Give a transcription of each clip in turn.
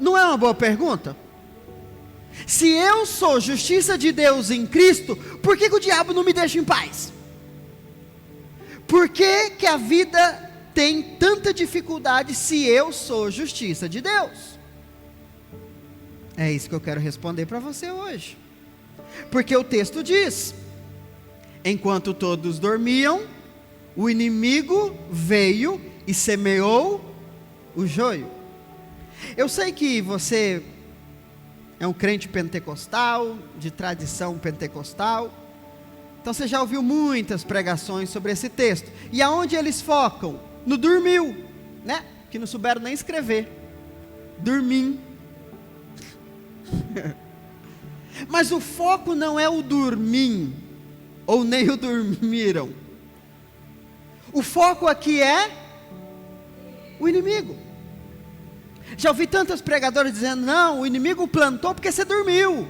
Não é uma boa pergunta? Se eu sou justiça de Deus em Cristo, por que o diabo não me deixa em paz? Por que a vida tem tanta dificuldade se eu sou justiça de Deus? É isso que eu quero responder para você hoje. Porque o texto diz: enquanto todos dormiam, o inimigo veio e semeou o joio. Eu sei que você é um crente pentecostal, de tradição pentecostal, então você já ouviu muitas pregações sobre esse texto. E aonde eles focam? No dormiu, né? Que não souberam nem escrever. Dormim. Mas o foco não é o dormim, ou nem o dormiram. O foco aqui é o inimigo. Já ouvi tantos pregadores dizendo: não, o inimigo plantou porque você dormiu.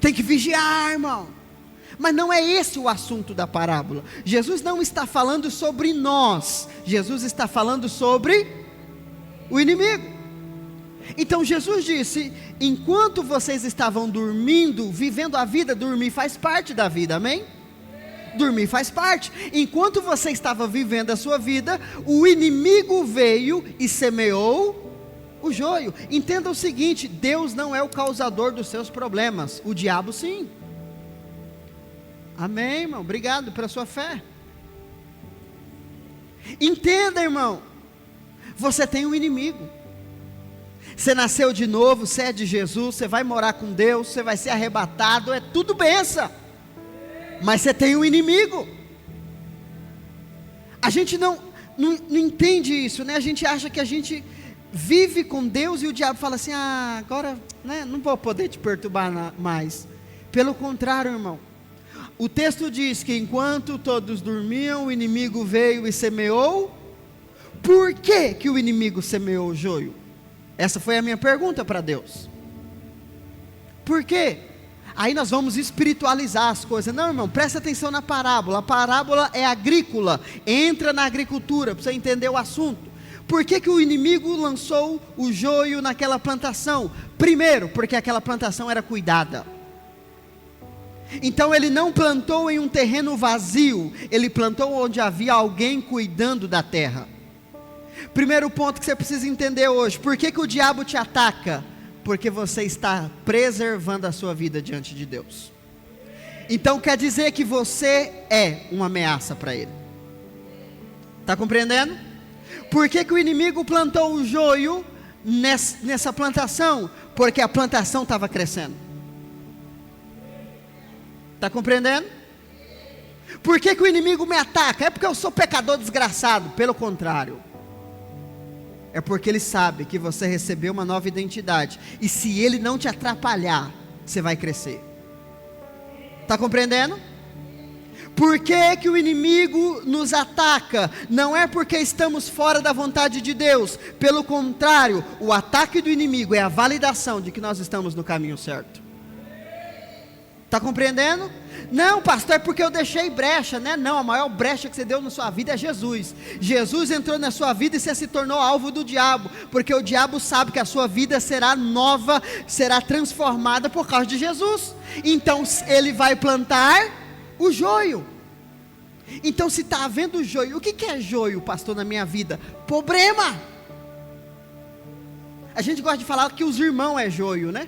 Tem que vigiar, irmão. Mas não é esse o assunto da parábola. Jesus não está falando sobre nós. Jesus está falando sobre o inimigo. Então Jesus disse: enquanto vocês estavam dormindo, vivendo a vida, dormir faz parte da vida, amém? Dormir faz parte. Enquanto você estava vivendo a sua vida, o inimigo veio e semeou o joio. Entenda o seguinte: Deus não é o causador dos seus problemas, o diabo sim. Amém, irmão? Obrigado pela sua fé. Entenda, irmão, você tem um inimigo. Você nasceu de novo, você é de Jesus, você vai morar com Deus, você vai ser arrebatado, é tudo benção. Mas você tem um inimigo. A gente não entende isso, né? A gente acha que a gente vive com Deus e o diabo fala assim: ah, agora, né, não vou poder te perturbar mais. Pelo contrário, irmão, o texto diz que enquanto todos dormiam, o inimigo veio e semeou. Por que que o inimigo semeou o joio? Essa foi a minha pergunta para Deus. Por quê? Aí nós vamos espiritualizar as coisas. Não, irmão, presta atenção na parábola. A parábola é agrícola. Entra na agricultura para você entender o assunto. Por que que o inimigo lançou o joio naquela plantação? Primeiro, porque aquela plantação era cuidada. Então ele não plantou em um terreno vazio, ele plantou onde havia alguém cuidando da terra. Primeiro ponto que você precisa entender hoje: por que que o diabo te ataca? Porque você está preservando a sua vida diante de Deus. Então quer dizer que você é uma ameaça para ele. Está compreendendo? Por que que o inimigo plantou o joio nessa plantação? Porque a plantação estava crescendo. Está compreendendo? Por que que o inimigo me ataca? É porque eu sou pecador desgraçado. Pelo contrário, é porque ele sabe que você recebeu uma nova identidade, e se ele não te atrapalhar, você vai crescer. Está compreendendo? Por que que o inimigo nos ataca? Não é porque estamos fora da vontade de Deus. Pelo contrário, o ataque do inimigo é a validação de que nós estamos no caminho certo. Está compreendendo? Não, pastor, é porque eu deixei brecha, né? Não, a maior brecha que você deu na sua vida é Jesus. Jesus entrou na sua vida e você se tornou alvo do diabo, porque o diabo sabe que a sua vida será nova, será transformada por causa de Jesus. Então ele vai plantar o joio. Então se está havendo joio, o que é joio, pastor, na minha vida? Problema. A gente gosta de falar que os irmãos é joio, né?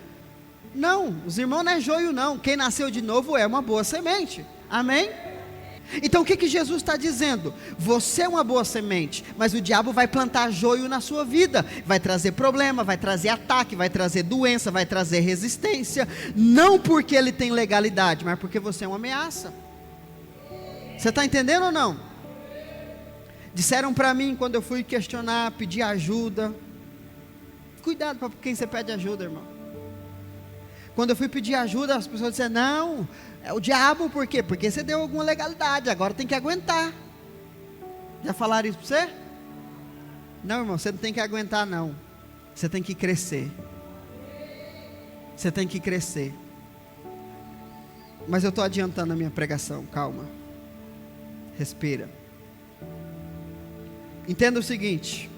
Não, os irmãos não é joio não. Quem nasceu de novo é uma boa semente. Amém? Então o que que Jesus está dizendo? Você é uma boa semente, mas o diabo vai plantar joio na sua vida. Vai trazer problema, vai trazer ataque, vai trazer doença, vai trazer resistência. Não porque ele tem legalidade, mas porque você é uma ameaça. Você está entendendo ou não? Disseram para mim quando eu fui questionar, pedir ajuda. Cuidado para quem você pede ajuda, irmão. Quando eu fui pedir ajuda, as pessoas disseram: não, é o diabo. Por quê? Porque você deu alguma legalidade, agora tem que aguentar. Já falaram isso para você? Não, irmão, você não tem que aguentar não. Você tem que crescer. Você tem que crescer. Mas eu estou adiantando a minha pregação, calma. Respira. Entenda o seguinte: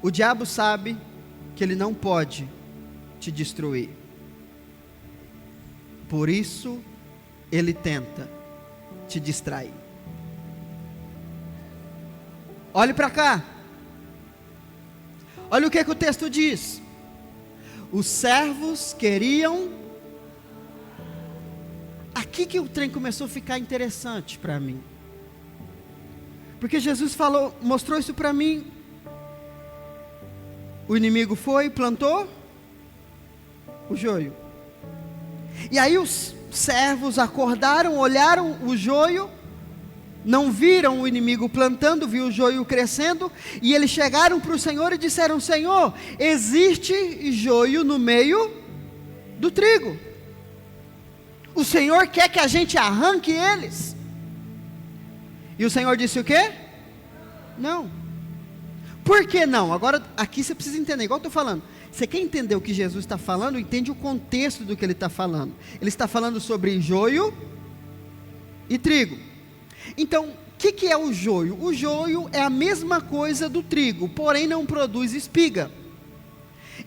o diabo sabe que ele não pode te destruir. Por isso, ele tenta te distrair. Olhe para cá. Olha o que o texto diz. Os servos queriam. Aqui que o trem começou a ficar interessante para mim. Porque Jesus mostrou isso para mim. O inimigo foi, plantou o joio. E aí os servos acordaram, olharam o joio, não viram o inimigo plantando, viu o joio crescendo, e eles chegaram para o Senhor e disseram: Senhor, existe joio no meio do trigo. O Senhor quer que a gente arranque eles? E o Senhor disse o quê? Não. Por que não? Agora, aqui você precisa entender, igual eu estou falando. Você quer entender o que Jesus está falando? Entende o contexto do que ele está falando. Ele está falando sobre joio e trigo. Então, o que é o joio? O joio é a mesma coisa do trigo, porém não produz espiga.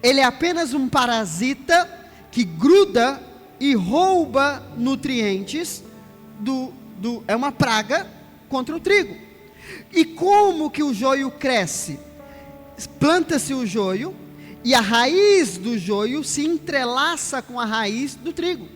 Ele é apenas um parasita que gruda e rouba nutrientes, é uma praga contra o trigo. E como que o joio cresce? Planta-se o joio, e a raiz do joio se entrelaça com a raiz do trigo.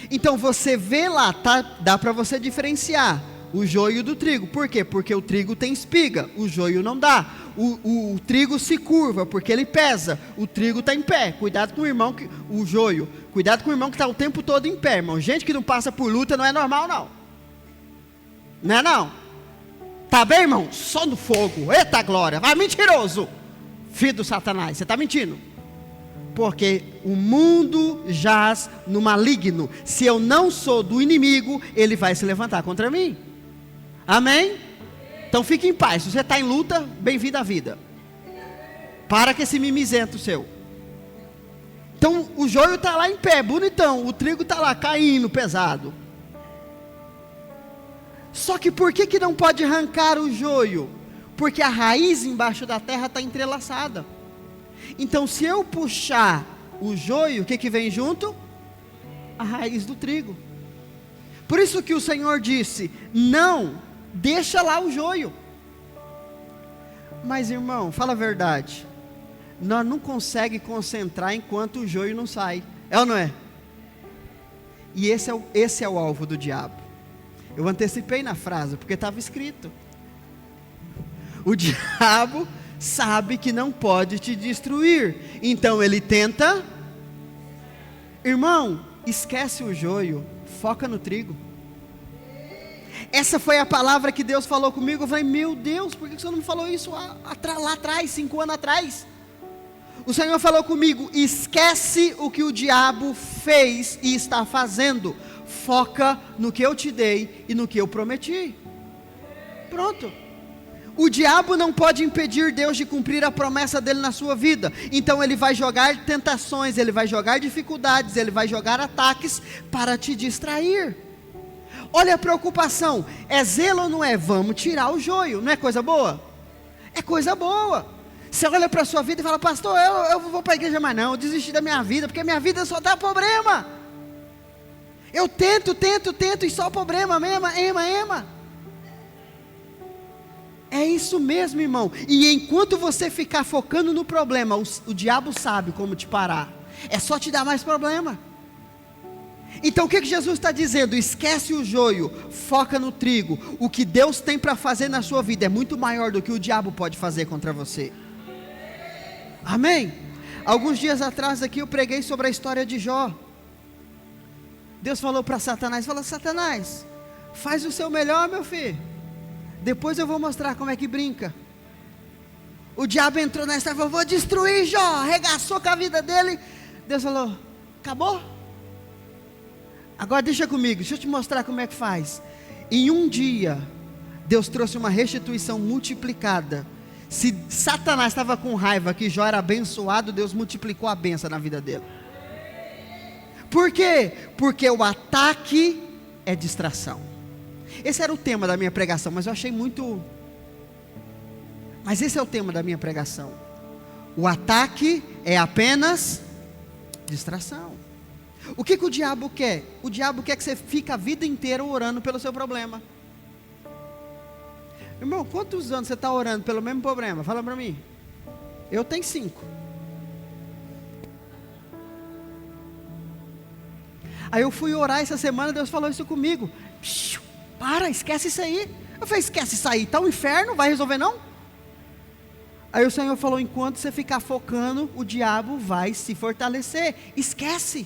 Então você vê lá, dá para você diferenciar o joio do trigo. Por quê? Porque o trigo tem espiga, o joio não dá. O trigo se curva, porque ele pesa. O trigo está em pé. Cuidado com o irmão, o joio. Cuidado com o irmão que está o tempo todo em pé, irmão. Gente que não passa por luta não é normal, não. Não é não? Tá bem, irmão? Só no fogo. Eita glória. Vai, mentiroso. Filho do Satanás, você está mentindo. Porque o mundo jaz no maligno. Se eu não sou do inimigo, ele vai se levantar contra mim. Amém? Então fique em paz. Se você está em luta, bem-vindo à vida. Para com esse mimizento seu. Então o joio está lá em pé, bonitão. O trigo está lá caindo, pesado. Só que por que não pode arrancar o joio? Porque a raiz embaixo da terra está entrelaçada. Então se eu puxar o joio, o que vem junto? A raiz do trigo. Por isso que o Senhor disse: não, deixa lá o joio. Mas irmão, fala a verdade, nós não conseguimos concentrar enquanto o joio não sai. É ou não é? E esse é o alvo do diabo. Eu antecipei na frase, porque estava escrito. O diabo sabe que não pode te destruir, então ele tenta. Irmão, esquece o joio, foca no trigo. Essa foi a palavra que Deus falou comigo. Eu falei: meu Deus, por que você não me falou isso lá atrás, 5 anos atrás? O Senhor falou comigo: esquece o que o diabo fez e está fazendo, foca no que eu te dei e no que eu prometi. Pronto. O diabo não pode impedir Deus de cumprir a promessa dele na sua vida. Então ele vai jogar tentações, ele vai jogar dificuldades, ele vai jogar ataques para te distrair. Olha a preocupação, é zelo ou não é? Vamos tirar o joio, não é coisa boa? É coisa boa. Você olha para a sua vida e fala: pastor, eu vou para a igreja mais não, eu desisti da minha vida, porque a minha vida só dá problema. Eu tento e só problema, ema. É isso mesmo, irmão. E enquanto você ficar focando no problema, o diabo sabe como te parar. É só te dar mais problema. Então o que Jesus está dizendo? Esquece o joio, foca no trigo. O que Deus tem para fazer na sua vida é muito maior do que o diabo pode fazer contra você. Amém? Alguns dias atrás aqui eu preguei sobre a história de Jó. Deus falou para Satanás, Satanás, faz o seu melhor, meu filho. Depois eu vou mostrar como é que brinca. O diabo entrou na história e falou: vou destruir Jó. Arregaçou com a vida dele. Deus falou: acabou? Agora deixa comigo, deixa eu te mostrar como é que faz. Em um dia, Deus trouxe uma restituição multiplicada. Se Satanás estava com raiva que Jó era abençoado, Deus multiplicou a bênção na vida dele. Por quê? Porque o ataque é distração. Esse era o tema da minha pregação, mas eu achei muito... Mas esse é o tema da minha pregação. O ataque é apenas distração. O que o diabo quer? O diabo quer que você fique a vida inteira orando pelo seu problema. Irmão, quantos anos você está orando pelo mesmo problema? Fala para mim. Eu tenho 5. Aí eu fui orar essa semana, Deus falou isso comigo. Para, esquece isso aí. Eu falei, esquece isso aí, está um inferno, vai resolver não? Aí o Senhor falou, enquanto você ficar focando, o diabo vai se fortalecer. Esquece.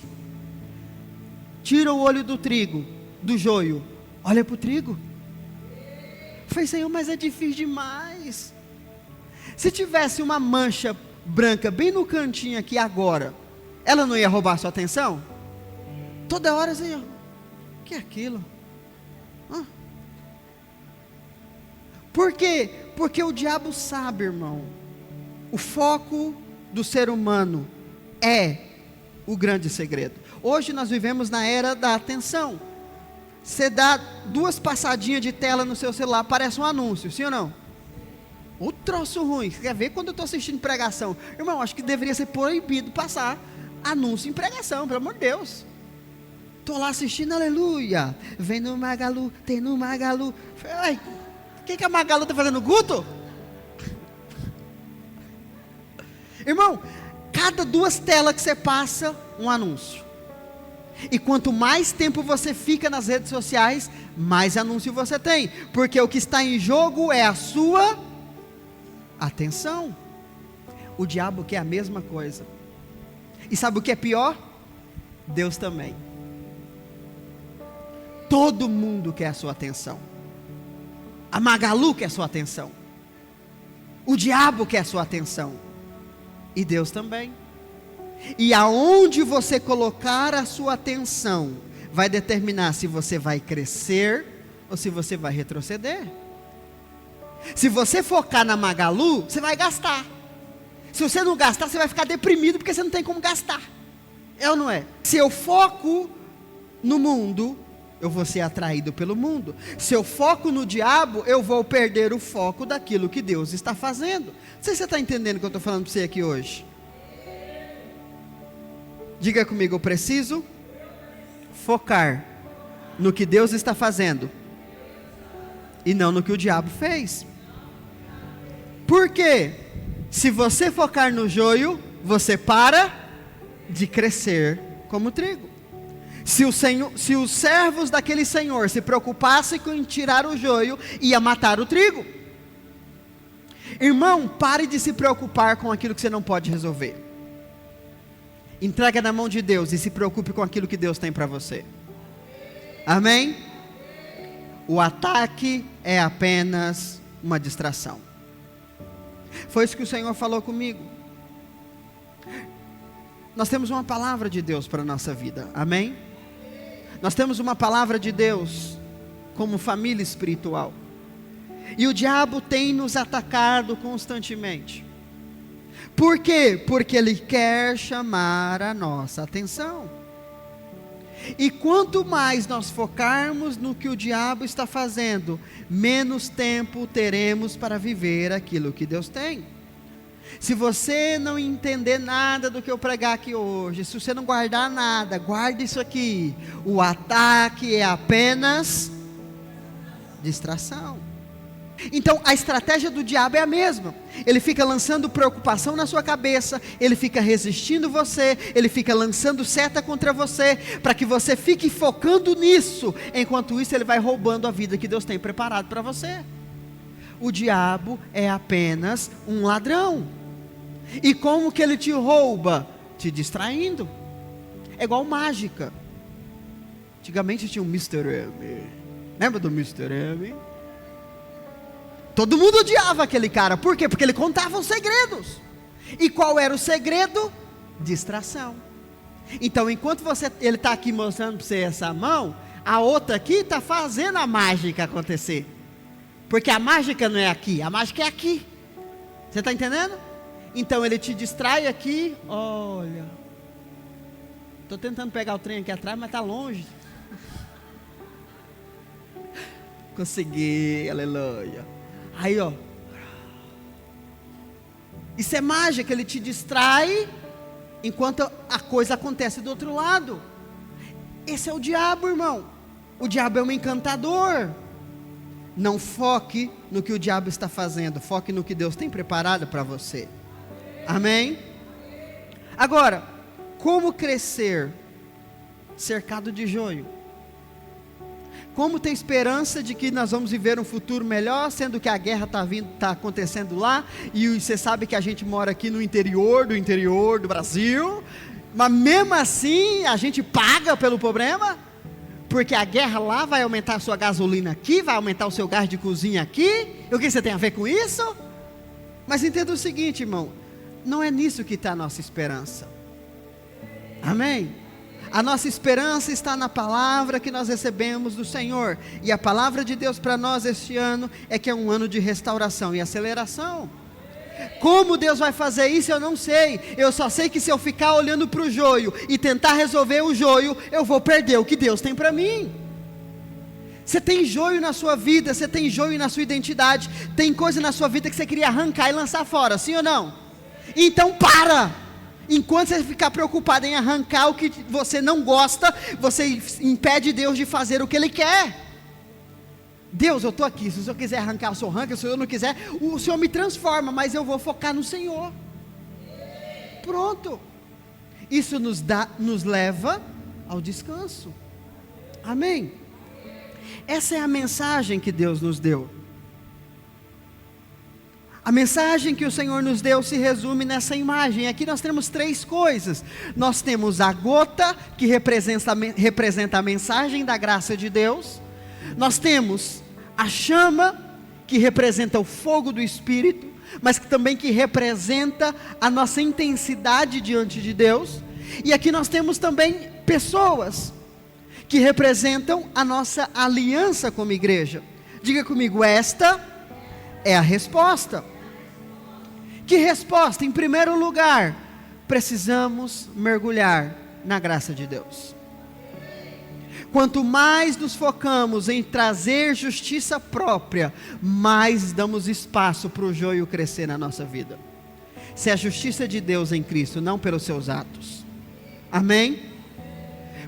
Tira o olho do trigo, do joio, olha para o trigo. Eu falei, Senhor, mas é difícil demais. Se tivesse uma mancha branca bem no cantinho aqui agora, ela não ia roubar a sua atenção? Toda hora, Senhor, o que é aquilo? Por quê? Porque o diabo sabe, irmão, o foco do ser humano é o grande segredo. Hoje nós vivemos na era da atenção. Você dá 2 passadinhas de tela no seu celular, parece um anúncio, sim ou não? O troço ruim, você quer ver quando eu estou assistindo pregação? Irmão, acho que deveria ser proibido passar anúncio em pregação, pelo amor de Deus. Estou lá assistindo, aleluia, vem no Magalu, tem no Magalu. Ai, o que a Magalu está fazendo, Guto? Irmão, cada 2 telas que você passa, um anúncio. E quanto mais tempo você fica nas redes sociais, mais anúncio você tem. Porque o que está em jogo é a sua atenção. O diabo quer a mesma coisa. E sabe o que é pior? Deus também. Todo mundo quer a sua atenção. A Magalu quer a sua atenção. O diabo quer a sua atenção. E Deus também. E aonde você colocar a sua atenção, vai determinar se você vai crescer ou se você vai retroceder. Se você focar na Magalu, você vai gastar. Se você não gastar, você vai ficar deprimido porque você não tem como gastar. É ou não é? Se eu foco no mundo, eu vou ser atraído pelo mundo. Se eu foco no diabo, eu vou perder o foco daquilo que Deus está fazendo. Não sei se você está entendendo o que eu estou falando para você aqui hoje. Diga comigo, eu preciso focar no que Deus está fazendo e não no que o diabo fez. Por quê? Se você focar no joio, você para de crescer como trigo. Se os servos daquele senhor se preocupassem com tirar o joio, ia matar o trigo. Irmão, pare de se preocupar com aquilo que você não pode resolver. Entrega na mão de Deus e se preocupe com aquilo que Deus tem para você. Amém? O ataque é apenas uma distração. Foi isso que o Senhor falou comigo. Nós temos uma palavra de Deus para a nossa vida. Amém? Nós temos uma palavra de Deus como família espiritual. E o diabo tem nos atacado constantemente. Por quê? Porque ele quer chamar a nossa atenção. E quanto mais nós focarmos no que o diabo está fazendo, menos tempo teremos para viver aquilo que Deus tem. Se você não entender nada do que eu pregar aqui hoje, se você não guardar nada, guarde isso aqui. O ataque é apenas distração. Então a estratégia do diabo é a mesma. Ele fica lançando preocupação na sua cabeça, ele fica resistindo você, ele fica lançando seta contra você, para que você fique focando nisso. Enquanto isso ele vai roubando a vida que Deus tem preparado para você. O diabo é apenas um ladrão. E como que ele te rouba? Te distraindo. É igual mágica. Antigamente tinha um Mr. M. Lembra do Mr. M? Todo mundo odiava aquele cara. Por quê? Porque ele contava os segredos. E qual era o segredo? Distração. Então enquanto ele está aqui mostrando para você essa mão, a outra aqui está fazendo a mágica acontecer. Porque a mágica não é aqui, a mágica é aqui. Você está entendendo? Então ele te distrai aqui. Olha, estou tentando pegar o trem aqui atrás, mas está longe. Consegui, aleluia. Aí ó, Isso é mágica, ele te distrai enquanto a coisa acontece do outro lado. Esse é o diabo, irmão. O diabo é um encantador. Não foque no que o diabo está fazendo, foque no que Deus tem preparado para você. Amém? Agora, como crescer cercado de joio? Como ter esperança de que nós vamos viver um futuro melhor, sendo que a guerra está acontecendo lá, e você sabe que a gente mora aqui no interior do Brasil, mas mesmo assim a gente paga pelo problema, porque a guerra lá vai aumentar a sua gasolina aqui, vai aumentar o seu gás de cozinha aqui, e o que você tem a ver com isso? Mas entenda o seguinte, irmão, não é nisso que está a nossa esperança. Amém? A nossa esperança está na palavra que nós recebemos do Senhor, e a palavra de Deus para nós este ano é que é um ano de restauração e aceleração. Como Deus vai fazer isso eu não sei, eu só sei que se eu ficar olhando para o joio e tentar resolver o joio, eu vou perder o que Deus tem para mim. Você tem joio na sua vida, você tem joio na sua identidade, tem coisa na sua vida que você queria arrancar e lançar fora, sim ou não? Então para! Enquanto você ficar preocupado em arrancar o que você não gosta, você impede Deus de fazer o que Ele quer. Deus, eu estou aqui, se o Senhor quiser arrancar, o Senhor arranca, se o Senhor não quiser, o Senhor me transforma, mas eu vou focar no Senhor. Pronto. Isso nos leva ao descanso. Amém? Essa é a mensagem que Deus nos deu. A mensagem que o Senhor nos deu se resume nessa imagem. Aqui nós temos três coisas. Nós temos a gota, que representa a mensagem da graça de Deus. Nós temos a chama, que representa o fogo do Espírito, mas que também que representa a nossa intensidade diante de Deus. E aqui nós temos também pessoas, que representam a nossa aliança como igreja. Diga comigo, esta é a resposta. Que resposta? Em primeiro lugar, precisamos mergulhar na graça de Deus. Quanto mais nos focamos em trazer justiça própria, mais damos espaço para o joio crescer na nossa vida. Se é a justiça de Deus em Cristo, não pelos seus atos. Amém?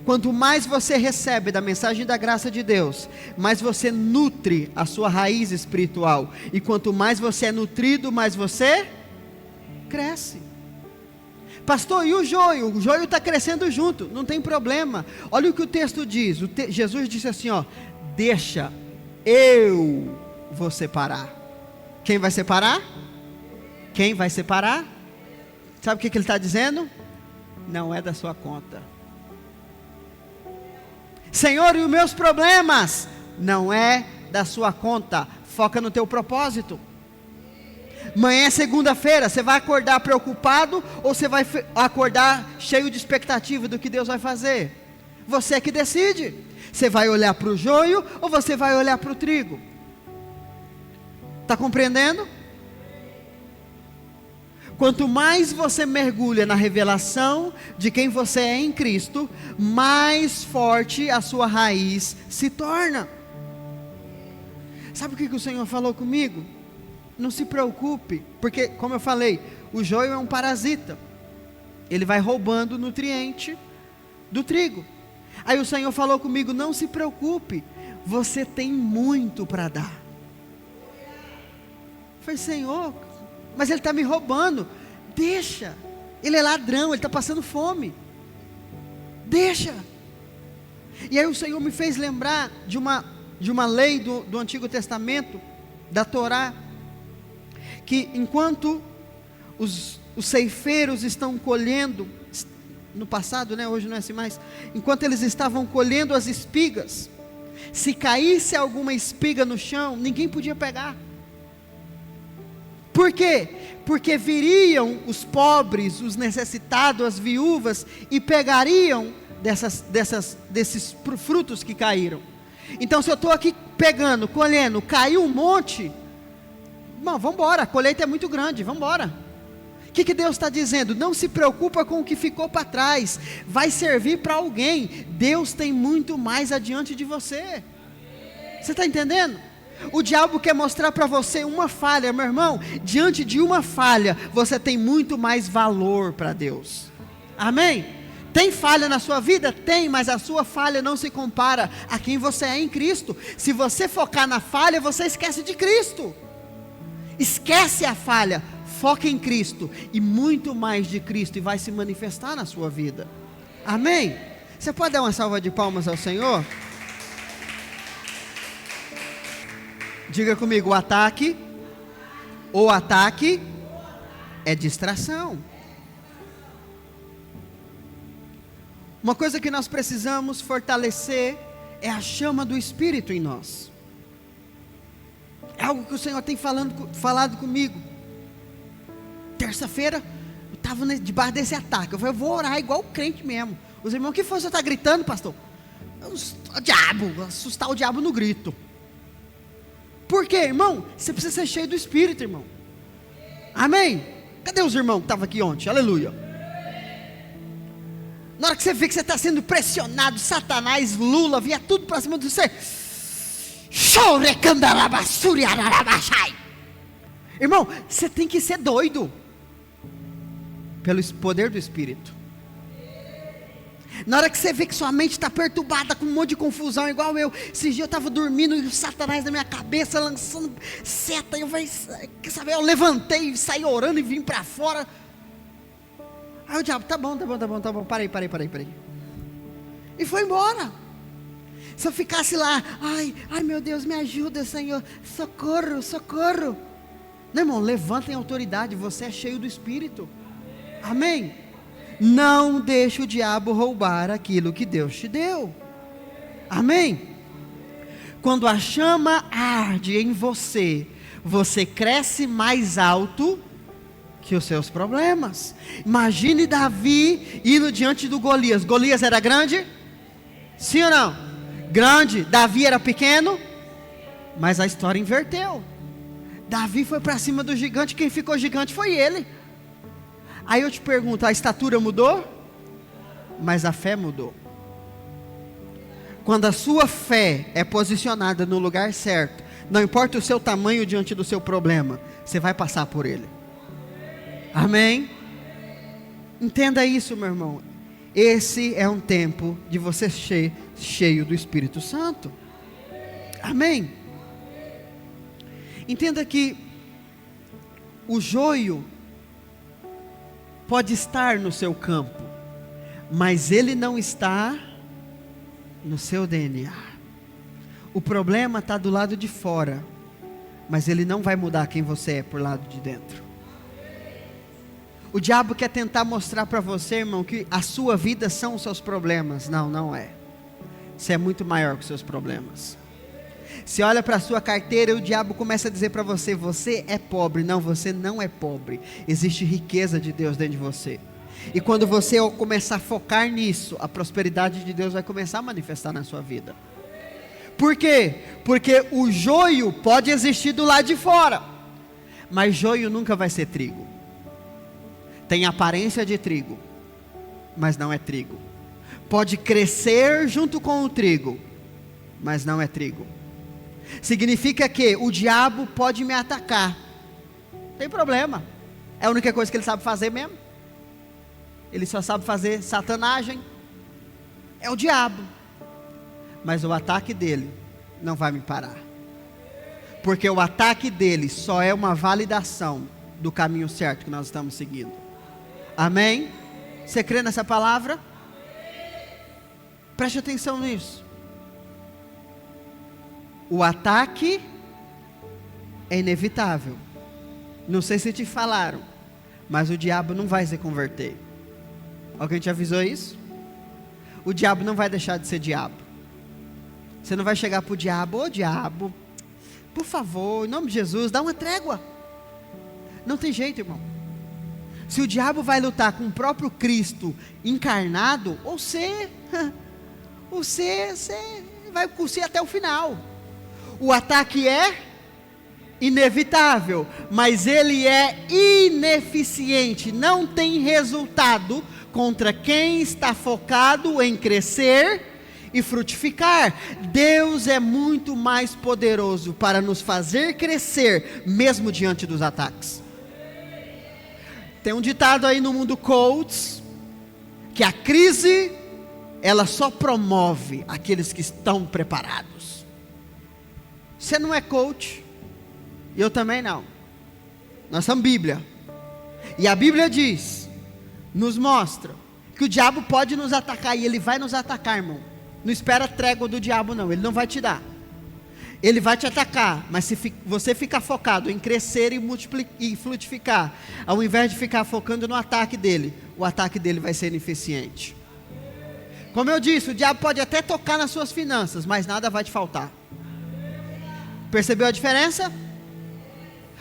Quanto mais você recebe da mensagem da graça de Deus, mais você nutre a sua raiz espiritual. E quanto mais você é nutrido, mais você cresce. Pastor, e o joio? O joio está crescendo junto, não tem problema. Olha o que o texto diz. Jesus disse assim, ó: deixa, eu vou separar. Quem vai separar? Quem vai separar? Sabe o que ele está dizendo? Não é da sua conta. Senhor, e os meus problemas? Não é da sua conta. Foca no teu propósito. Amanhã é segunda-feira, você vai acordar preocupado ou você vai acordar cheio de expectativa do que Deus vai fazer? Você é que decide. Você vai olhar para o joio ou você vai olhar para o trigo? Está compreendendo? Quanto mais você mergulha na revelação de quem você é em Cristo, mais forte a sua raiz se torna. Sabe o que o Senhor falou comigo? Não se preocupe, porque, como eu falei, o joio é um parasita. Ele vai roubando o nutriente do trigo. Aí o Senhor falou comigo: não se preocupe, você tem muito para dar. Eu falei: Senhor, mas ele está me roubando. Deixa, ele é ladrão, ele está passando fome. Deixa. E aí o Senhor me fez lembrar de uma lei do Antigo Testamento, da Torá, que enquanto os ceifeiros estão colhendo, no passado, né, hoje não é assim mais, enquanto eles estavam colhendo as espigas, se caísse alguma espiga no chão, ninguém podia pegar. Por quê? Porque viriam os pobres, os necessitados, as viúvas, e pegariam desses frutos que caíram. Então, se eu estou aqui pegando, colhendo, caiu um monte, irmão, vamos embora, a colheita é muito grande, vamos embora. O que Deus está dizendo? Não se preocupa com o que ficou para trás, vai servir para alguém. Deus tem muito mais adiante de você. Você está entendendo? O diabo quer mostrar para você uma falha, meu irmão. Diante de uma falha, você tem muito mais valor para Deus. Amém? Tem falha na sua vida? Tem, mas a sua falha não se compara a quem você é em Cristo. Se você focar na falha, você esquece de Cristo. Esquece a falha, foca em Cristo e muito mais de Cristo, e vai se manifestar na sua vida. Amém? Você pode dar uma salva de palmas ao Senhor? Diga comigo, o ataque é distração. Uma coisa que nós precisamos fortalecer é a chama do Espírito em nós. É algo que o Senhor tem falado comigo. Terça-feira, eu estava debaixo desse ataque. Eu falei, eu vou orar igual crente mesmo. Os irmãos, o que foi? Você está gritando, pastor? O diabo, assustar o diabo no grito. Por quê, irmão? Você precisa ser cheio do Espírito, irmão. Amém? Cadê os irmãos que estavam aqui ontem? Aleluia. Na hora que você vê que você está sendo pressionado, Satanás, Lula, via tudo para cima de você. Irmão, você tem que ser doido pelo poder do Espírito. Na hora que você vê que sua mente está perturbada, com um monte de confusão, igual eu. Esses dias eu estava dormindo e o Satanás na minha cabeça, lançando seta. Quer saber, eu levantei, saí orando e vim para fora. Aí o diabo, tá bom, parei. E foi embora. Se eu ficasse lá, ai meu Deus, me ajuda, Senhor, socorro. Não, irmão, levanta em autoridade, você é cheio do Espírito. Amém? Não deixe o diabo roubar aquilo que Deus te deu. Amém? Quando a chama arde em você, você cresce mais alto que os seus problemas. Imagine Davi indo diante do Golias. Golias era grande? Sim ou não? Grande. Davi era pequeno? Mas a história inverteu. Davi foi para cima do gigante. Quem ficou gigante foi ele. Aí eu te pergunto, a estatura mudou? Mas a fé mudou. Quando a sua fé é posicionada no lugar certo, não importa o seu tamanho diante do seu problema, você vai passar por ele. Amém? Entenda isso, meu irmão. Esse é um tempo de você ser cheio do Espírito Santo. Amém? Entenda que o joio pode estar no seu campo, mas ele não está no seu DNA. O problema está do lado de fora, mas ele não vai mudar quem você é por lado de dentro. O diabo quer tentar mostrar para você, irmão, que a sua vida são os seus problemas. Não, não é. Você é muito maior que os seus problemas. Você olha para a sua carteira e o diabo começa a dizer para você, você é pobre. Não, você não é pobre. Existe riqueza de Deus dentro de você. E quando você começar a focar nisso, a prosperidade de Deus vai começar a manifestar na sua vida. Por quê? Porque o joio pode existir do lado de fora, mas joio nunca vai ser trigo. Tem aparência de trigo, mas não é trigo. Pode crescer junto com o trigo, mas não é trigo. Significa que o diabo pode me atacar. Tem problema. É a única coisa que ele sabe fazer mesmo. Ele só sabe fazer satanagem. É o diabo. Mas o ataque dele não vai me parar. Porque o ataque dele só é uma validação do caminho certo que nós estamos seguindo. Amém? Você crê nessa palavra? Preste atenção nisso. O ataque é inevitável. Não sei se te falaram, mas o diabo não vai se converter. Alguém te avisou isso? O diabo não vai deixar de ser diabo. Você não vai chegar para o diabo, ô diabo, por favor, em nome de Jesus, dá uma trégua. Não tem jeito, irmão. Se o diabo vai lutar com o próprio Cristo encarnado, você vai curtir até o final. O ataque é inevitável, mas ele é ineficiente, não tem resultado contra quem está focado em crescer e frutificar. Deus é muito mais poderoso para nos fazer crescer, mesmo diante dos ataques. Tem um ditado aí no mundo coach, que a crise, ela só promove aqueles que estão preparados. Você não é coach, eu também não. Nós somos Bíblia. E a Bíblia diz, nos mostra, que o diabo pode nos atacar, e ele vai nos atacar, irmão. Não espera trégua do diabo não, ele não vai te dar. Ele vai te atacar, mas se você ficar focado em crescer e frutificar, ao invés de ficar focando no ataque dele, o ataque dele vai ser ineficiente. Como eu disse, o diabo pode até tocar nas suas finanças, mas nada vai te faltar. Percebeu a diferença?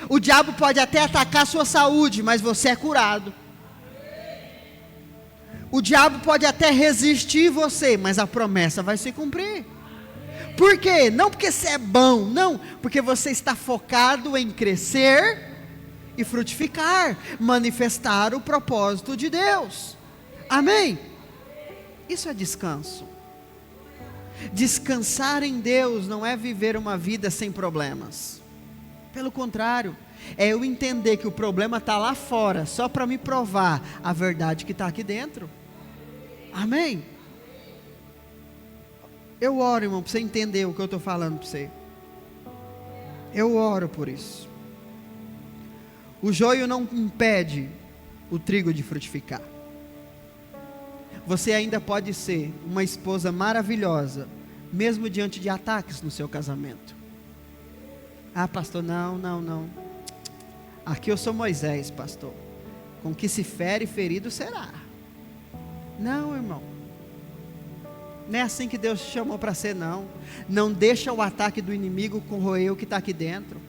O diabo pode até atacar a sua saúde, mas você é curado. O diabo pode até resistir você, mas a promessa vai se cumprir. Por quê? Não porque você é bom, não, porque você está focado em crescer e frutificar, manifestar o propósito de Deus. Amém? Isso é descanso. Descansar em Deus não é viver uma vida sem problemas. Pelo contrário, é eu entender que o problema está lá fora, só para me provar a verdade que está aqui dentro. Amém? Eu oro, irmão, para você entender o que eu estou falando para você. Eu oro por isso. O joio não impede o trigo de frutificar. Você ainda pode ser uma esposa maravilhosa, mesmo diante de ataques no seu casamento. Ah, pastor, não. Aqui eu sou Moisés, pastor. Com que se fere, ferido será. Não, irmão. Não é assim que Deus te chamou para ser, não. Não deixa o ataque do inimigo corroer o que está aqui dentro.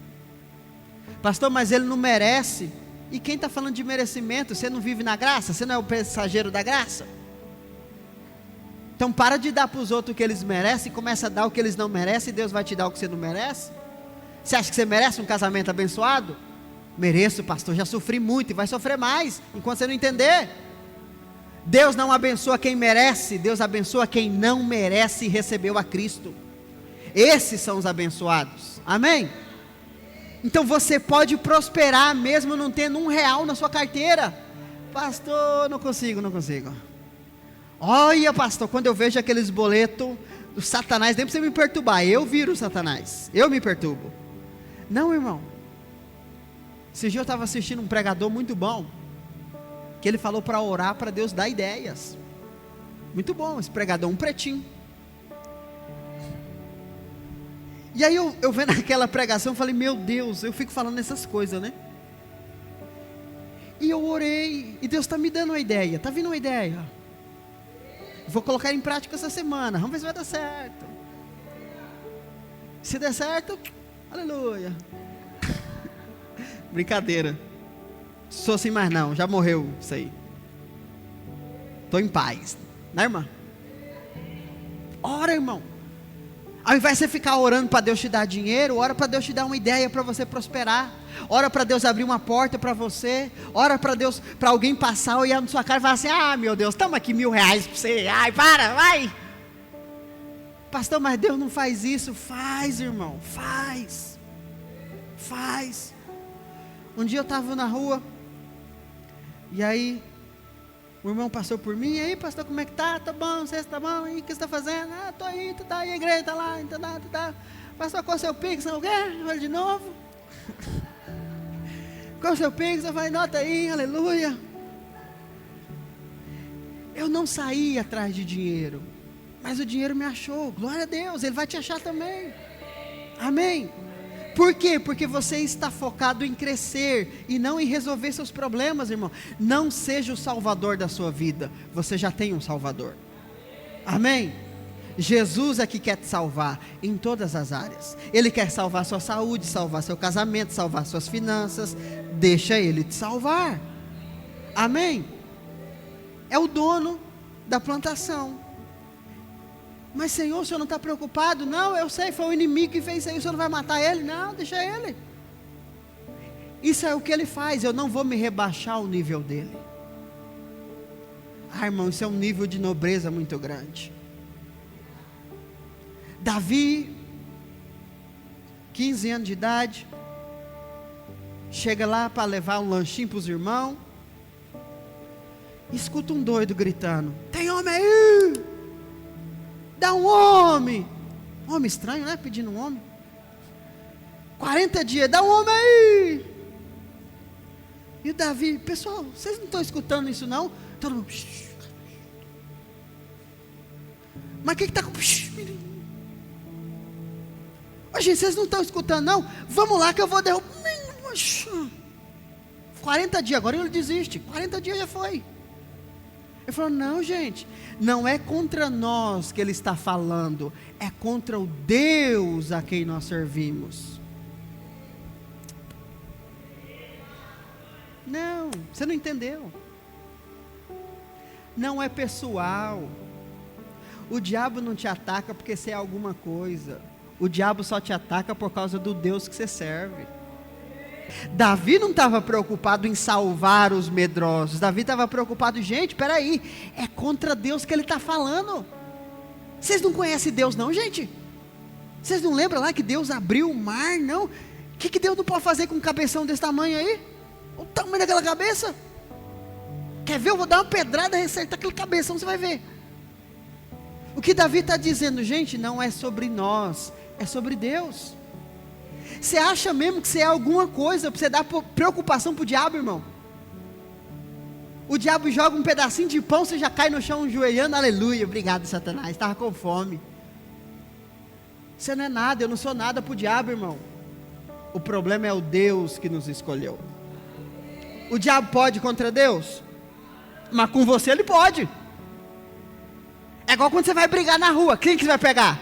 Pastor, mas ele não merece. E quem está falando de merecimento? Você não vive na graça? Você não é o passageiro da graça? Então para de dar para os outros o que eles merecem e começa a dar o que eles não merecem, e Deus vai te dar o que você não merece. Você acha que você merece um casamento abençoado? Mereço, pastor, já sofri muito e vai sofrer mais, enquanto você não entender. Deus não abençoa quem merece, Deus abençoa quem não merece e recebeu a Cristo. Esses são os abençoados, amém? Então você pode prosperar mesmo não tendo R$1 na sua carteira. Pastor, não consigo. Olha, pastor, quando eu vejo aqueles boletos do Satanás, nem para você me perturbar, eu viro o Satanás, eu me perturbo. Não, irmão. Esse dia eu estava assistindo um pregador muito bom, que ele falou para orar para Deus dar ideias. Muito bom esse pregador, um pretinho. E aí eu vendo aquela pregação, eu falei, meu Deus, eu fico falando essas coisas, né? E eu orei, e Deus está me dando uma ideia, está vindo uma ideia. Vou colocar em prática essa semana, vamos ver se vai dar certo. Se der certo, aleluia. Brincadeira. Sou assim mais não, já morreu isso aí. Estou em paz, né, irmã? Ora, irmão. Ao invés de você ficar orando para Deus te dar dinheiro, ora para Deus te dar uma ideia para você prosperar. Ora para Deus abrir uma porta para você. Ora para Deus, para alguém passar, olhar na sua cara e falar assim, ah, meu Deus, toma aqui R$1.000 para você. Ai, para, vai. Pastor, mas Deus não faz isso. Faz, irmão, faz. Um dia eu estava na rua, e aí o irmão passou por mim. E aí, pastor, como é que tá? Tá bom, você está bom? E o que você está fazendo? Ah, estou aí, tá aí, a igreja está lá, tá. Pastor, qual é o seu Pix? Não, o quê? Olha de novo. Qual é o seu Pix? Eu falei, nota aí, aleluia. Eu não saí atrás de dinheiro, mas o dinheiro me achou. Glória a Deus, ele vai te achar também. Amém. Por quê? Porque você está focado em crescer e não em resolver seus problemas, irmão. Não seja o salvador da sua vida, você já tem um salvador. Amém? Jesus é que quer te salvar em todas as áreas. Ele quer salvar sua saúde, salvar seu casamento, salvar suas finanças. Deixa Ele te salvar. Amém? É o dono da plantação. Mas Senhor, o Senhor não está preocupado? Não, eu sei, foi o inimigo que fez isso aí, o Senhor não vai matar ele? Não, deixa ele. Isso é o que ele faz, eu não vou me rebaixar ao nível dele. Ah, irmão, isso é um nível de nobreza muito grande. Davi, 15 anos de idade, chega lá para levar um lanchinho para os irmãos, escuta um doido gritando: tem homem aí? Dá um homem. Homem estranho, né? Pedindo um homem. 40 dias, dá um homem aí. E o Davi: pessoal, vocês não estão escutando isso não? Todo mundo: mas o que está com... Ô, gente, vocês não estão escutando não? Vamos lá que eu vou derrubar. 40 dias, agora ele desiste. 40 dias já foi. Ele falou: não, gente, não é contra nós que ele está falando, é contra o Deus a quem nós servimos. Não, você não entendeu. Não é pessoal. O diabo não te ataca porque você é alguma coisa. O diabo só te ataca por causa do Deus que você serve. Davi não estava preocupado em salvar os medrosos. Davi estava preocupado: gente, peraí, é contra Deus que ele está falando. Vocês não conhecem Deus não, gente? Vocês não lembram lá que Deus abriu o mar, não? O que Deus não pode fazer com um cabeção desse tamanho aí? O tamanho daquela cabeça? Quer ver? Eu vou dar uma pedrada e acertar aquele cabeção, você vai ver. O que Davi está dizendo, gente, não é sobre nós, é sobre Deus. Você acha mesmo que você é alguma coisa para você dar preocupação para o diabo, irmão? O diabo joga um pedacinho de pão, você já cai no chão ajoelhando: aleluia, obrigado Satanás, estava com fome. Você não é nada, eu não sou nada para o diabo, irmão. O problema é o Deus que nos escolheu. O diabo pode contra Deus? Mas com você ele pode. É igual quando você vai brigar na rua, quem que você vai pegar?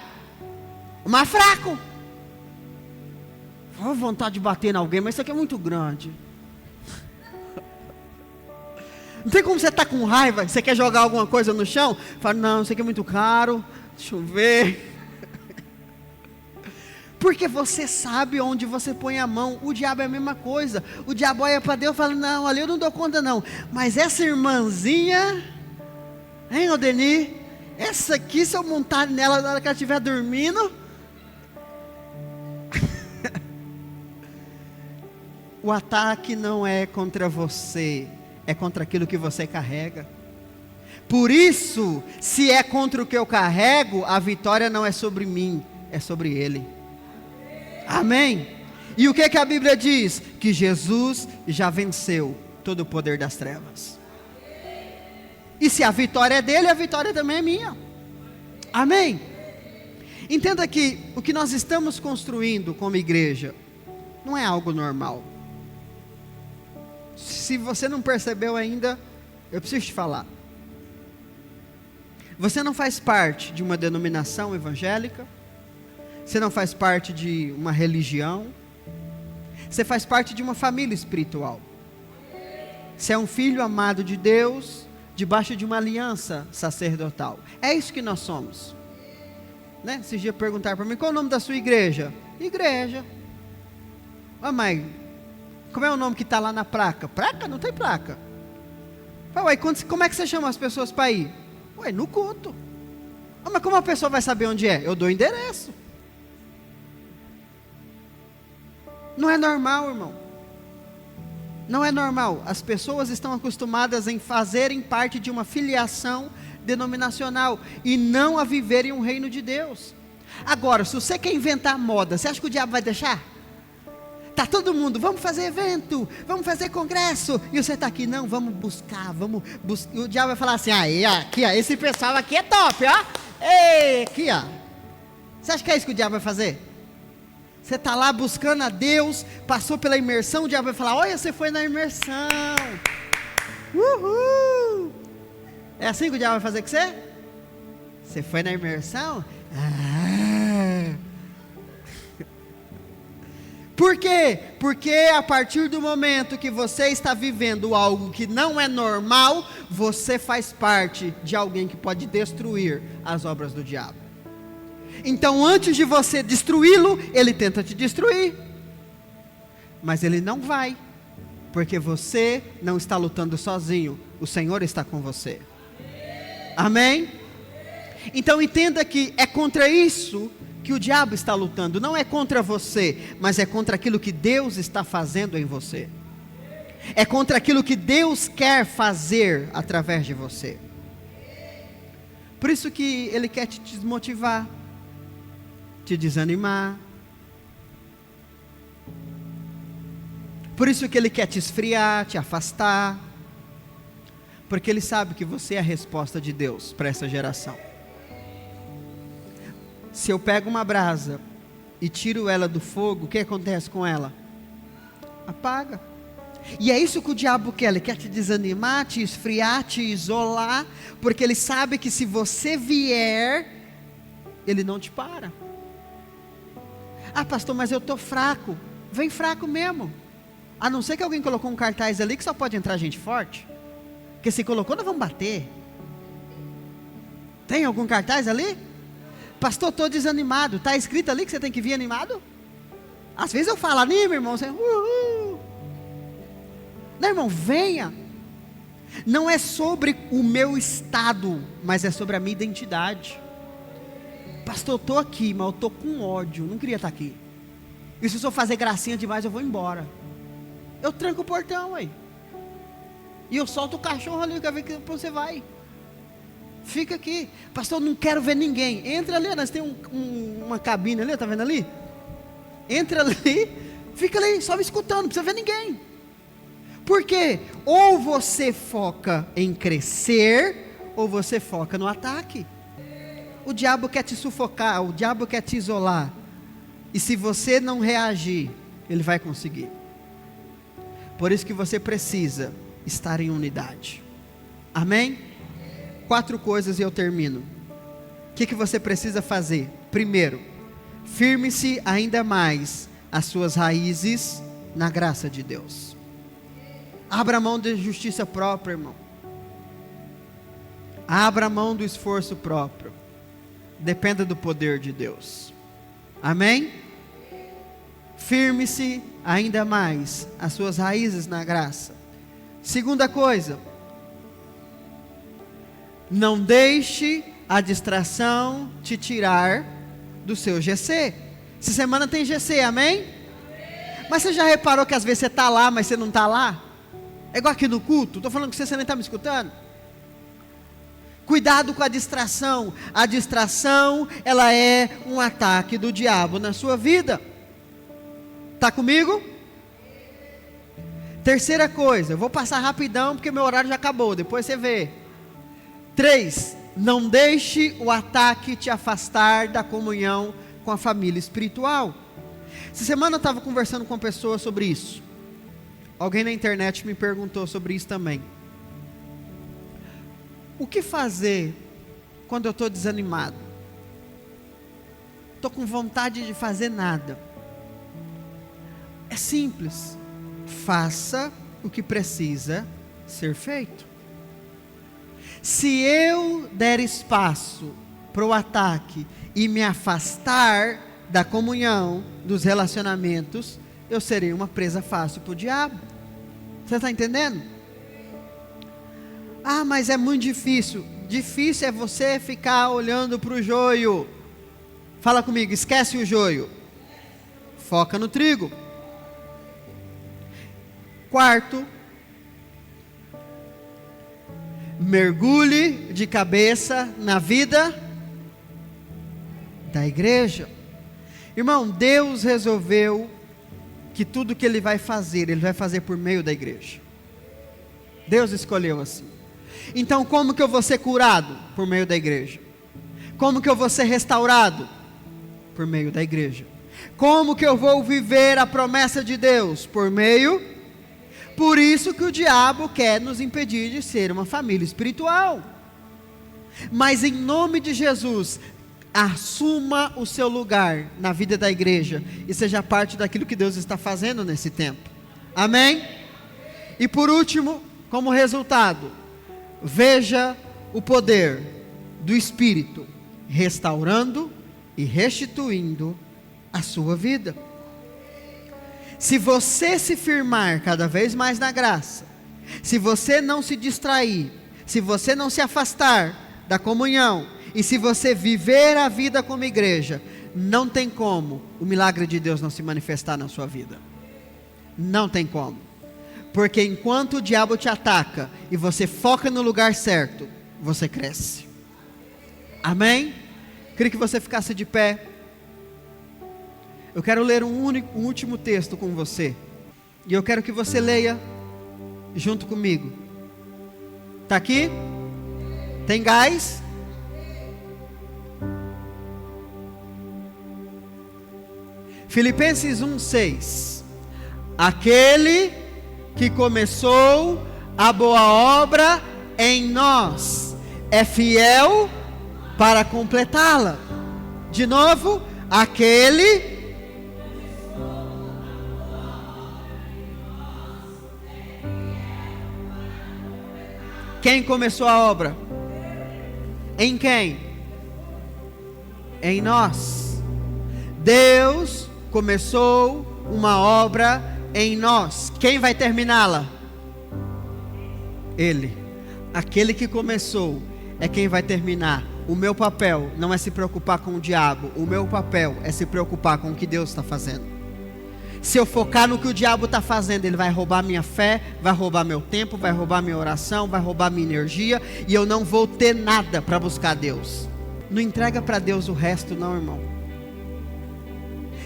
O mais fraco. Oh, vontade de bater em alguém, mas isso aqui é muito grande. Não tem como você estar com raiva, você quer jogar alguma coisa no chão? Fala: não, isso aqui é muito caro, deixa eu ver. Porque você sabe onde você põe a mão. O diabo é a mesma coisa. O diabo olha para Deus e fala: não, ali eu não dou conta não. Mas essa irmãzinha, hein, Odeni? Essa aqui, se eu montar nela na hora que ela estiver dormindo. O ataque não é contra você, é contra aquilo que você carrega. Por isso, se é contra o que eu carrego, a vitória não é sobre mim, é sobre ele. Amém? E o que a Bíblia diz? Que Jesus já venceu todo o poder das trevas. E se a vitória é dele, a vitória também é minha. Amém? Entenda que o que nós estamos construindo como igreja não é algo normal. Se você não percebeu ainda, eu preciso te falar. Você não faz parte de uma denominação evangélica. Você não faz parte de uma religião. Você faz parte de uma família espiritual. Você é um filho amado de Deus, debaixo de uma aliança sacerdotal. É isso que nós somos, né? Esses dias perguntaram para mim: qual é o nome da sua igreja? Igreja. Ah, mãe, como é o nome que está lá na placa? Placa? Não tem placa. Ué, como é que você chama as pessoas para ir? Ué, no culto. Ah, mas como a pessoa vai saber onde é? Eu dou endereço. Não é normal, irmão. Não é normal. As pessoas estão acostumadas em fazerem parte de uma filiação denominacional e não a viverem um reino de Deus. Agora, se você quer inventar moda, você acha que o diabo vai deixar? Tá todo mundo: vamos fazer evento, vamos fazer congresso, e você está aqui: não, vamos buscar, o diabo vai falar assim: aí, aqui, ó, esse pessoal aqui é top, ó. Ei, aqui, ó. Você acha que é isso que o diabo vai fazer? Você está lá buscando a Deus, passou pela imersão, o diabo vai falar: olha, você foi na imersão. Uhul. É assim que o diabo vai fazer com você? Você foi na imersão? Por quê? Porque a partir do momento que você está vivendo algo que não é normal, você faz parte de alguém que pode destruir as obras do diabo. Então, antes de você destruí-lo, ele tenta te destruir. Mas ele não vai, porque você não está lutando sozinho. O Senhor está com você. Amém? Então entenda que é contra isso que o diabo está lutando não é contra você, mas é contra aquilo que Deus está fazendo em você. É contra aquilo que Deus quer fazer através de você. Por isso que ele quer te desmotivar, te desanimar. Por isso que ele quer te esfriar, te afastar. Porque ele sabe que você é a resposta de Deus para essa geração. Se eu pego uma brasa e tiro ela do fogo, o que acontece com ela? Apaga. E é isso que o diabo quer. Ele quer te desanimar, te esfriar, te isolar, porque ele sabe que se você vier, ele não te para. Ah, pastor, mas eu estou fraco. Vem fraco mesmo. A não ser que alguém colocou um cartaz ali que só pode entrar gente forte. Porque se colocou, nós vamos bater. Tem algum cartaz ali? Pastor, estou desanimado. Está escrito ali que você tem que vir animado? Às vezes eu falo, anima, irmão. Você, uhul. Não, irmão, venha. Não é sobre o meu estado, mas é sobre a minha identidade. Pastor, eu estou aqui, mas eu estou com ódio. Não queria estar aqui. E se eu fazer gracinha demais, eu vou embora. Eu tranco o portão, aí. E eu solto o cachorro ali, quer ver que você vai. Fica aqui. Pastor, eu não quero ver ninguém. Entra ali, nós temos uma cabine ali, está vendo ali? Entra ali, fica ali, só me escutando, não precisa ver ninguém. Por quê? Ou você foca em crescer, ou você foca no ataque. O diabo quer te sufocar, o diabo quer te isolar. E se você não reagir, ele vai conseguir. Por isso que você precisa estar em unidade. Amém? 4 coisas e eu termino. O que você precisa fazer? Primeiro, firme-se ainda mais as suas raízes na graça de Deus. Abra mão da justiça própria, irmão. Abra mão do esforço próprio. Dependa do poder de Deus. Amém? Firme-se ainda mais as suas raízes na graça. Segunda coisa, não deixe a distração te tirar do seu GC. Essa semana tem GC, amém? Mas você já reparou que às vezes você está lá, mas você não está lá? É igual aqui no culto, estou falando com você nem está me escutando. Cuidado com a distração. A distração, ela é um ataque do diabo na sua vida. Está comigo? Terceira coisa, eu vou passar rapidão porque meu horário já acabou, depois você vê. 3, não deixe o ataque te afastar da comunhão com a família espiritual. Essa semana eu estava conversando com pessoas sobre isso. Alguém na internet me perguntou sobre isso também. O que fazer quando eu estou desanimado? Estou com vontade de fazer nada. É simples. Faça o que precisa ser feito. Se eu der espaço para o ataque e me afastar da comunhão, dos relacionamentos, eu serei uma presa fácil para o diabo. Você está entendendo? Ah, mas é muito difícil. Difícil é você ficar olhando para o joio. Fala comigo, esquece o joio. Foca no trigo. 4, mergulhe de cabeça na vida da igreja. Irmão, Deus resolveu que tudo que Ele vai fazer por meio da igreja. Deus escolheu assim. Então como que eu vou ser curado? Por meio da igreja. Como que eu vou ser restaurado? Por meio da igreja. Como que eu vou viver a promessa de Deus? Por meio. Por isso que o diabo quer nos impedir de ser uma família espiritual. Mas em nome de Jesus, assuma o seu lugar na vida da igreja e seja parte daquilo que Deus está fazendo nesse tempo. Amém? E por último, como resultado, veja o poder do Espírito restaurando e restituindo a sua vida. Se você se firmar cada vez mais na graça, se você não se distrair, se você não se afastar da comunhão, e se você viver a vida como igreja, não tem como o milagre de Deus não se manifestar na sua vida. Não tem como. Porque enquanto o diabo te ataca e você foca no lugar certo, você cresce. Amém? Queria que você ficasse de pé. Eu quero ler um último texto com você. E eu quero que você leia junto comigo. Está aqui? Tem gás? Filipenses 1:6. Aquele que começou a boa obra em nós é fiel para completá-la. De novo, aquele quem começou a obra? Em quem? Em nós. Deus começou uma obra em nós. Quem vai terminá-la? Ele. Aquele que começou é quem vai terminar. O meu papel não é se preocupar com o diabo. O meu papel é se preocupar com o que Deus está fazendo. Se eu focar no que o diabo está fazendo, ele vai roubar minha fé, vai roubar meu tempo, vai roubar minha oração, vai roubar minha energia, e eu não vou ter nada para buscar Deus. Não entrega para Deus o resto não, irmão.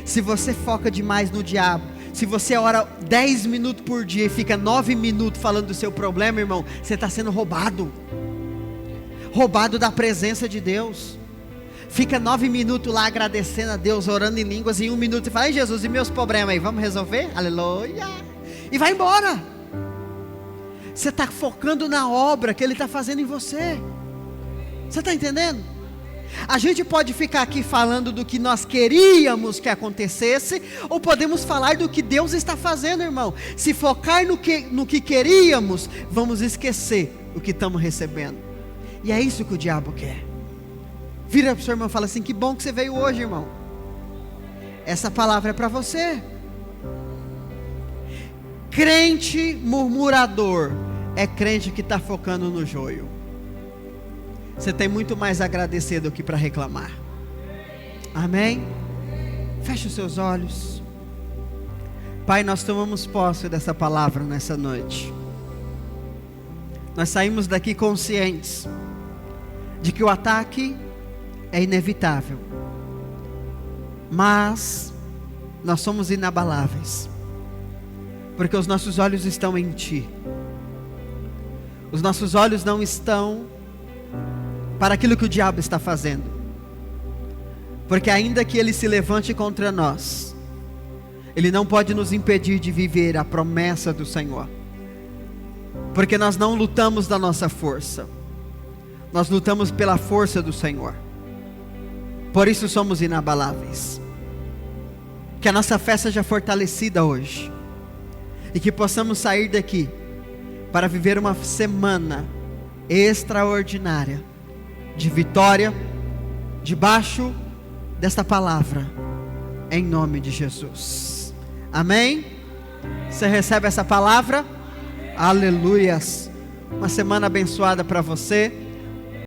Se você foca demais no diabo, se você ora 10 minutos por dia e fica 9 minutos falando do seu problema, irmão, você está sendo roubado. Roubado da presença de Deus. Fica 9 minutos lá agradecendo a Deus, orando em línguas, e em 1 minuto você fala: ai Jesus, e meus problemas aí, vamos resolver? Aleluia. E vai embora. Você está focando na obra que Ele está fazendo em você. Você está entendendo? A gente pode ficar aqui falando do que nós queríamos que acontecesse, ou podemos falar do que Deus está fazendo, irmão. Se focar no que queríamos, vamos esquecer o que estamos recebendo. E é isso que o diabo quer. Vira para o seu irmão e fala assim: que bom que você veio hoje, irmão. Essa palavra é para você. Crente murmurador é crente que está focando no joio. Você tem muito mais a agradecer do que para reclamar. Amém? Feche os seus olhos. Pai, nós tomamos posse dessa palavra nessa noite. Nós saímos daqui conscientes de que o ataque é inevitável, mas nós somos inabaláveis, porque os nossos olhos estão em Ti. Os nossos olhos não estão para aquilo que o diabo está fazendo, porque ainda que ele se levante contra nós, ele não pode nos impedir de viver a promessa do Senhor, porque nós não lutamos da nossa força, nós lutamos pela força do Senhor. Por isso somos inabaláveis. Que a nossa fé seja fortalecida hoje, e que possamos sair daqui para viver uma semana extraordinária de vitória, debaixo desta palavra, em nome de Jesus. Amém? Você recebe essa palavra? Aleluias. Uma semana abençoada para você.